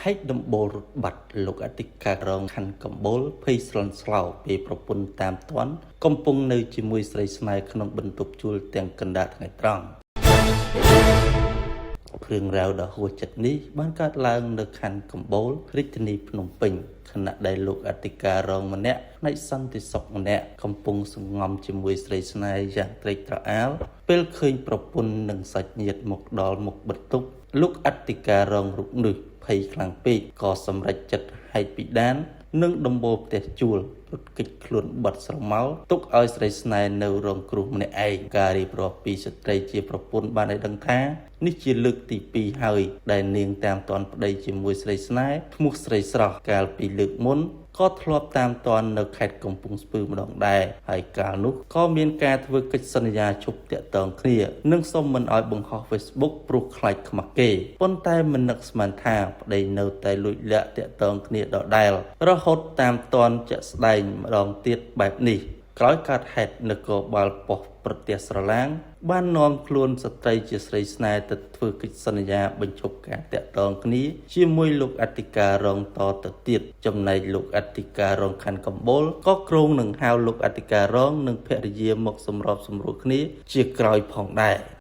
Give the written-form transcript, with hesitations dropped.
Hãy đâm bồ rụt bạch lục ở tích cà rong khăn cầm bố phây sẵn slau vềប្រពន្ធតាមទាន់កំពុងនៅជាមួយស្រីស្នេហ៍ក្នុងបន្ទប់ជួលទាំងកណ្ដាលថ្ងៃត្រង់រឿងរ៉ាវដ៏ហួសចិត្តនេះបានកើតឡើងនៅខណ្ឌកំបូលរាជធានីភ្នំពេញខណៈដែលលោកអធិការរងម្នាក់ផ្នែកសន្តិសុខម្នាក់កំពុងសង្ងំជាមួយស្រីស្នេហ៍យ៉ាងត្រេកត្រអាលពេលឃើញប្រពន្ធនិងសាច់ញាតិមកដល់មុខបន្ទប់លោកអធិការរងរូបនេះភ័យខ្លាំងពេកក៏សម្រេចចិត្តហែកពីដាននិងដំបូលផ្ទះជួលរត់គេចខ្លួនបាត់ស្រមោលទុកឲ្យស្រីស្នេហ៍នៅរងគ្រោះម្នាក់ឯងការរៀបរាប់ពីស្ត្រីជាប្រពន្ធបានឲ្យដឹងថានេះជាលើកទី2ហើយដែលនាងតាមទាន់ប្តីជាមួយស្រីស្នេហ៍ឈ្មោះស្រីស្រស់កាលពីលើកមុនក៏ធ្លាប់តាមទាន់នៅខេត្តកំពង់ស្ពឺម្ដងដែរហើយកាលនោះក៏មានការធ្វើកិច្ចសន្យាជប់តាក់ទងគ្នានិងសុំមិនឲ្យបង្ហោះ Facebook ព្រោះខ្លាចខ្មាស់គេប៉ុន្តែមិននឹកស្មានថាប្តីនៅតែលួចលាក់តាក់ទងគ្នាដដែលរហូតតាមទាន់ជាក់ស្ដែងម្ដងទៀតបែបនេះក្រោយកើតហេតុនគរបាលប៉ុស្តិ៍ប្រទេសស្រឡាងបាននាំខ្លួនស្ត្រីជាស្រីស្នេហ៍ទៅធ្វើកិច្ចសន្យាបញ្ឈប់ការតាក់ទងគ្នាជាមួយលោកអធិការរងតទៅទៀតចំណែកលោកអធិការរងខណ្ឌកំបូលក៏គ្រោងនឹងហៅលោកអធិការរងនិងភរិយាមកសម្របសម្រួលគ្នាជាក្រោយផងដែរ